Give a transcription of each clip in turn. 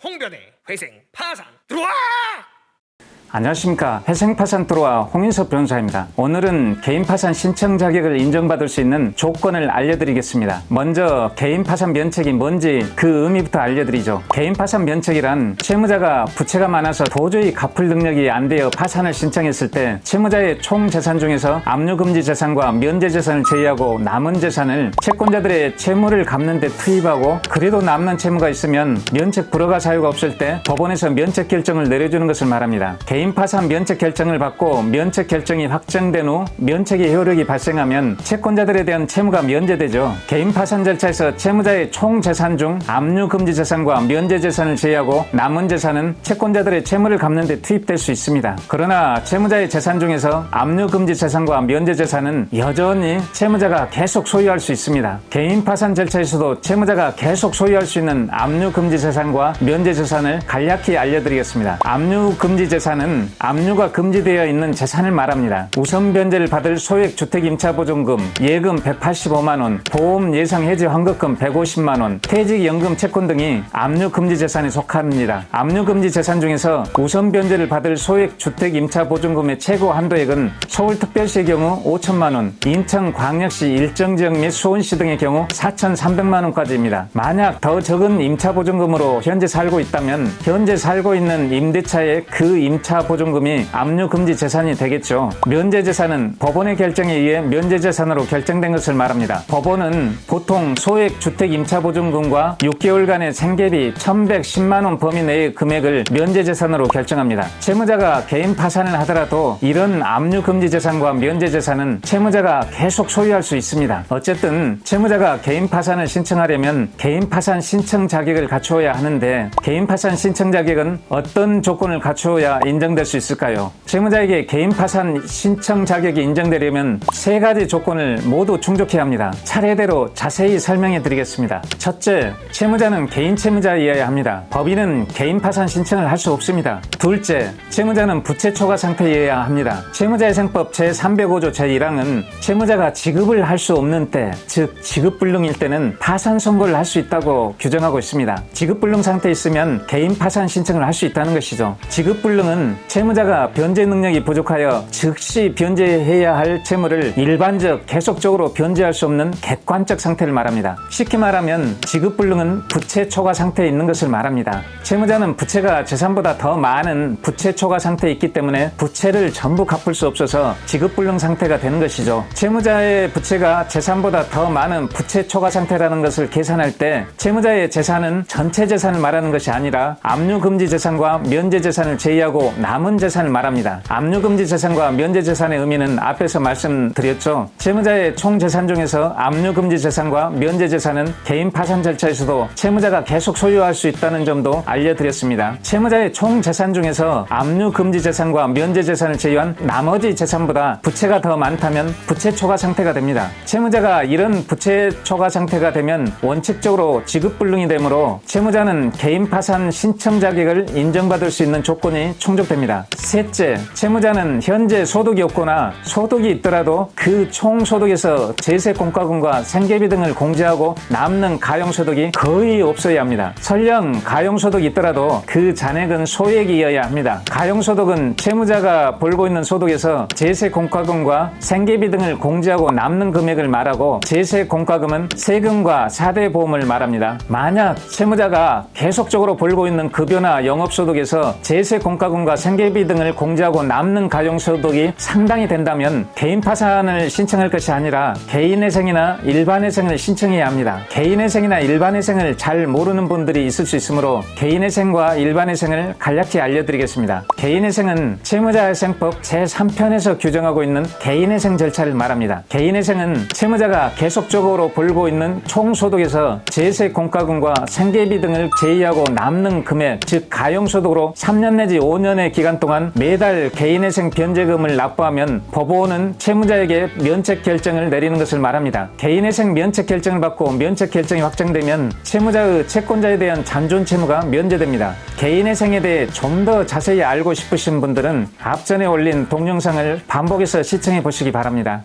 홍변의 회생 파산 들어와! 안녕하십니까. 회생파산 들어와 홍인섭 변호사입니다. 오늘은 개인파산 신청 자격을 인정받을 수 있는 조건을 알려드리겠습니다. 먼저 개인파산 면책이 뭔지 그 의미부터 알려드리죠. 개인파산 면책이란 채무자가 부채가 많아서 도저히 갚을 능력이 안 되어 파산을 신청했을 때 채무자의 총 재산 중에서 압류금지 재산과 면제 재산을 제외하고 남은 재산을 채권자들의 채무를 갚는 데 투입하고 그래도 남는 채무가 있으면 면책 불허가 사유가 없을 때 법원에서 면책 결정을 내려주는 것을 말합니다. 개인 파산 면책 결정을 받고 면책 결정이 확정된 후 면책의 효력이 발생하면 채권자들에 대한 채무가 면제되죠. 개인 파산 절차에서 채무자의 총 재산 중 압류 금지 재산과 면제 재산을 제외하고 남은 재산은 채권자들의 채무를 갚는 데 투입될 수 있습니다. 그러나 채무자의 재산 중에서 압류 금지 재산과 면제 재산은 여전히 채무자가 계속 소유할 수 있습니다. 개인 파산 절차에서도 채무자가 계속 소유할 수 있는 압류 금지 재산과 면제 재산을 간략히 알려드리겠습니다. 압류 금지 재산은 압류가 금지되어 있는 재산을 말합니다. 우선 변제를 받을 소액 주택 임차 보증금, 예금 185만 원, 보험 예상 해지 환급금 150만 원, 퇴직연금 채권 등이 압류 금지 재산에 속합니다. 압류 금지 재산 중에서 우선 변제를 받을 소액 주택 임차 보증금의 최고 한도액은 서울특별시의 경우 5천만 원, 인천광역시 일정 지역 및 수원시 등의 경우 4,300만 원까지입니다. 만약 더 적은 임차 보증금으로 현재 살고 있다면 현재 살고 있는 임대차의 그 임차 보증금이 압류 금지 재산이 되겠죠. 면제 재산은 법원의 결정에 의해 면제 재산으로 결정된 것을 말합니다. 법원은 보통 소액 주택 임차 보증금과 6개월간의 생계비 1,110만 원 범위 내의 금액을 면제 재산으로 결정합니다. 채무자가 개인 파산을 하더라도 이런 압류 금지 재산과 면제 재산은 채무자가 계속 소유할 수 있습니다. 어쨌든 채무자가 개인 파산을 신청하려면 개인 파산 신청 자격을 갖추어야 하는데 개인 파산 신청 자격은 어떤 조건을 갖추어야 인정될 수 있을까요? 채무자에게 개인 파산 신청 자격이 인정되려면 세 가지 조건을 모두 충족해야 합니다. 차례대로 자세히 설명해 드리겠습니다. 첫째, 채무자는 개인 채무자이어야 합니다. 법인은 개인 파산 신청을 할 수 없습니다. 둘째, 채무자는 부채 초과 상태여야 합니다. 채무자회생법 제305조 제1항은 채무자가 지급을 할 수 없는 때, 즉 지급불능일 때는 파산 선고를 할 수 있다고 규정하고 있습니다. 지급불능 상태에 있으면 개인 파산 신청을 할 수 있다는 것이죠. 지급불능은 채무자가 변제 능력이 부족하여 즉시 변제해야 할 채무를 일반적, 계속적으로 변제할 수 없는 객관적 상태를 말합니다. 쉽게 말하면 지급불능은 부채 초과 상태에 있는 것을 말합니다. 채무자는 부채가 재산보다 더 많은 부채 초과 상태에 있기 때문에 부채를 전부 갚을 수 없어서 지급불능 상태가 되는 것이죠. 채무자의 부채가 재산보다 더 많은 부채 초과 상태라는 것을 계산할 때 채무자의 재산은 전체 재산을 말하는 것이 아니라 압류금지 재산과 면제 재산을 제외하고 남은 재산을 말합니다. 압류금지 재산과 면제 재산의 의미는 앞에서 말씀드렸죠. 채무자의 총 재산 중에서 압류금지 재산과 면제 재산은 개인 파산 절차에서도 채무자가 계속 소유할 수 있다는 점도 알려드렸습니다. 채무자의 총 재산 중에서 압류금지 재산과 면제 재산을 제외한 나머지 재산보다 부채가 더 많다면 부채 초과 상태가 됩니다. 채무자가 이런 부채 초과 상태가 되면 원칙적으로 지급불능이 되므로 채무자는 개인 파산 신청 자격을 인정받을 수 있는 조건이 충족됩니다. 셋째, 채무자는 현재 소득이 없거나 소득이 있더라도 그 총 소득에서 제세 공과금과 생계비 등을 공제하고 남는 가용소득이 거의 없어야 합니다. 설령 가용소득이 있더라도 그 잔액은 소액이어야 합니다. 가용소득은 채무자가 벌고 있는 소득에서 제세 공과금과 생계비 등을 공제하고 남는 금액을 말하고 제세 공과금은 세금과 4대 보험을 말합니다. 만약 채무자가 계속적으로 벌고 있는 급여나 영업소득에서 제세 공과금과 생계비 등을 공제하고 남는 가용소득이 상당히 된다면 개인 파산을 신청할 것이 아니라 개인회생이나 일반회생을 신청해야 합니다. 개인회생이나 일반회생을 잘 모르는 분들이 있을 수 있으므로 개인회생과 일반회생을 간략히 알려드리겠습니다. 개인회생은 채무자회생법 제3편에서 규정하고 있는 개인회생 절차를 말합니다. 개인회생은 채무자가 계속적으로 벌고 있는 총소득에서 제세 공과금과 생계비 등을 제외하고 남는 금액, 즉 가용소득으로 3년 내지 5년의 기간 동안 매달 개인회생 변제금을 납부하면 법원은 채무자에게 면책 결정을 내리는 것을 말합니다. 개인회생 면책 결정을 받고 면책 결정이 확정되면 채무자의 채권자에 대한 잔존 채무가 면제됩니다. 개인회생에 대해 좀 더 자세히 알고 싶으신 분들은 앞전에 올린 동영상을 반복해서 시청해 보시기 바랍니다.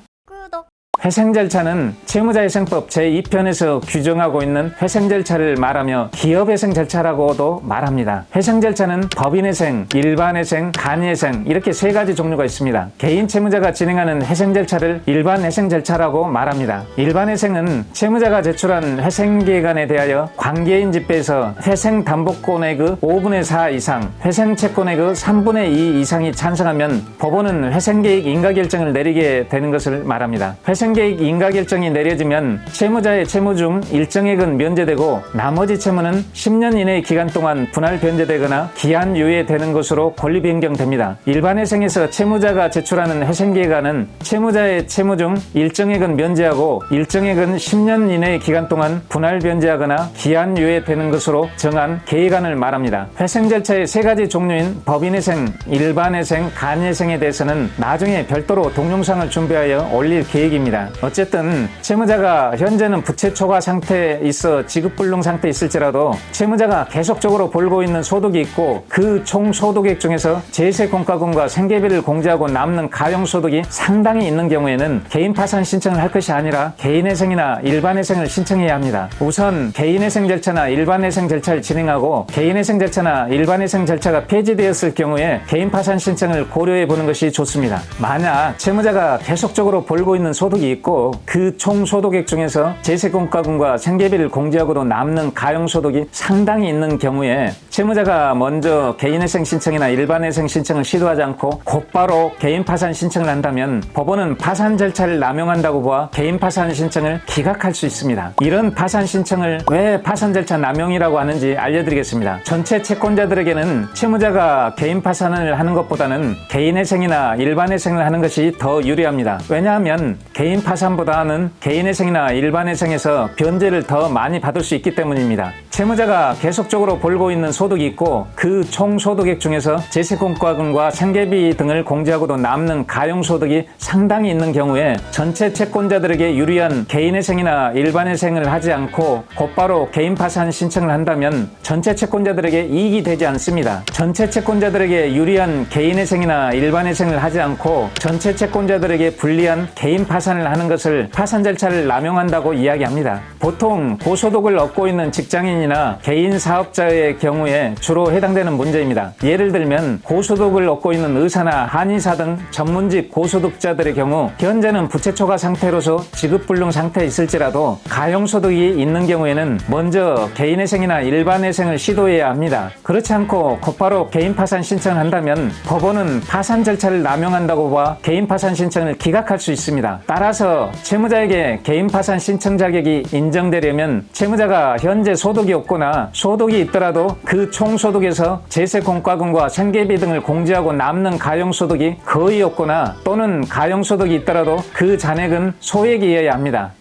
회생 절차는 채무자회생법 제2편에서 규정하고 있는 회생 절차를 말하며 기업회생 절차라고도 말합니다. 회생 절차는 법인회생, 일반회생, 간이회생 이렇게 세 가지 종류가 있습니다. 개인 채무자가 진행하는 회생 절차를 일반회생 절차라고 말합니다. 일반회생은 채무자가 제출한 회생계획안에 대하여 관계인 집회에서 회생담보권액의 5분의 4 이상, 회생채권액의 3분의 2 이상이 찬성하면 법원은 회생계획 인가결정을 내리게 되는 것을 말합니다. 회생계획 인가결정이 내려지면 채무자의 채무 중 일정액은 면제되고 나머지 채무는 10년 이내의 기간 동안 분할 변제되거나 기한 유예되는 것으로 권리 변경됩니다. 일반회생에서 채무자가 제출하는 회생계획안은 채무자의 채무 중 일정액은 면제하고 일정액은 10년 이내의 기간 동안 분할 변제하거나 기한 유예되는 것으로 정한 계획안을 말합니다. 회생 절차의 세 가지 종류인 법인회생, 일반회생, 간이회생에 대해서는 나중에 별도로 동영상을 준비하여 올릴 계획입니다. 어쨌든 채무자가 현재는 부채 초과 상태에 있어 지급불능 상태에 있을지라도 채무자가 계속적으로 벌고 있는 소득이 있고 그 총 소득액 중에서 제세공과금과 생계비를 공제하고 남는 가용소득이 상당히 있는 경우에는 개인 파산 신청을 할 것이 아니라 개인회생이나 일반회생을 신청해야 합니다. 우선 개인회생 절차나 일반회생 절차를 진행하고 개인회생 절차나 일반회생 절차가 폐지되었을 경우에 개인 파산 신청을 고려해 보는 것이 좋습니다. 만약 채무자가 계속적으로 벌고 있는 소득이 있고 그 총 소득액 중에서 제세공과금과 생계비를 공제하고도 남는 가용소득이 상당히 있는 경우에 채무자가 먼저 개인회생 신청이나 일반회생 신청을 시도하지 않고 곧바로 개인 파산 신청을 한다면 법원은 파산 절차를 남용한다고 보아 개인 파산 신청을 기각할 수 있습니다. 이런 파산 신청을 왜 파산 절차 남용이라고 하는지 알려드리겠습니다. 전체 채권자들에게는 채무자가 개인 파산을 하는 것보다는 개인회생이나 일반회생을 하는 것이 더 유리합니다. 왜냐하면 개인 파산보다는 개인회생이나 일반회생에서 변제를 더 많이 받을 수 있기 때문입니다. 채무자가 계속적으로 벌고 있는 소득이 있고 그 총 소득액 중에서 제세공과금과 생계비 등을 공제하고도 남는 가용소득이 상당히 있는 경우에 전체 채권자들에게 유리한 개인회생이나 일반회생을 하지 않고 곧바로 개인 파산 신청을 한다면 전체 채권자들에게 이익이 되지 않습니다. 전체 채권자들에게 유리한 개인회생이나 일반회생을 하지 않고 전체 채권자들에게 불리한 개인 파산을 하는 것을 파산 절차를 남용한다고 이야기합니다. 보통 고소득을 얻고 있는 직장인이나 개인 사업자의 경우에 주로 해당되는 문제입니다. 예를 들면 고소득을 얻고 있는 의사나 한의사 등 전문직 고소득자들의 경우 현재는 부채 초과 상태로서 지급불능 상태에 있을지라도 가용소득이 있는 경우에는 먼저 개인회생이나 일반회생을 시도해야 합니다. 그렇지 않고 곧바로 개인 파산 신청을 한다면 법원은 파산 절차를 남용한다고 봐 개인 파산 신청을 기각할 수 있습니다. 따라서 채무자에게 개인 파산 신청 자격이 인정되려면 채무자가 현재 소득이 없거나 소득이 있더라도 그 총소득에서 제세공과금과 생계비 등을 공제하고 남는 가용소득이 거의 없거나 또는 가용소득이 있더라도 그 잔액은 소액이어야 합니다.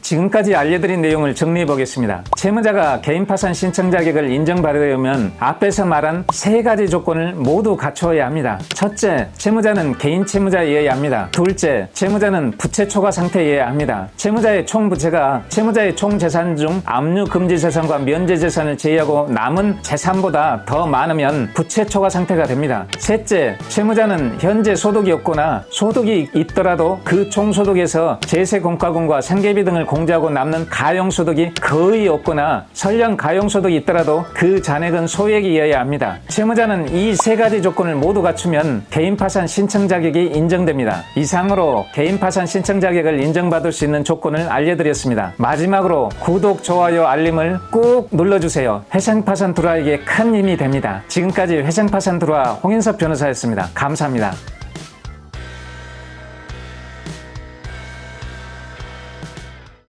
지금까지 알려드린 내용을 정리해 보겠습니다. 채무자가 개인 파산 신청 자격을 인정받으려면 앞에서 말한 세 가지 조건을 모두 갖추어야 합니다. 첫째, 채무자는 개인 채무자이어야 합니다. 둘째, 채무자는 부채 초과 상태이어야 합니다. 채무자의 총 부채가 채무자의 총 재산 중 압류 금지 재산과 면제 재산을 제외하고 남은 재산보다 더 많으면 부채 초과 상태가 됩니다. 셋째, 채무자는 현재 소득이 없거나 소득이 있더라도 그 총 소득에서 제세공과금과 생계비 등을 공제하고 남는 가용소득이 거의 없거나 설령 가용소득이 있더라도 그 잔액은 소액이어야 합니다. 채무자는 이 세 가지 조건을 모두 갖추면 개인 파산 신청 자격이 인정됩니다. 이상으로 개인 파산 신청 자격을 인정받을 수 있는 조건을 알려드렸습니다. 마지막으로 구독, 좋아요, 알림을 꼭 눌러주세요. 회생파산 드루아에게 큰 힘이 됩니다. 지금까지 회생파산 드루아 홍인섭 변호사였습니다. 감사합니다.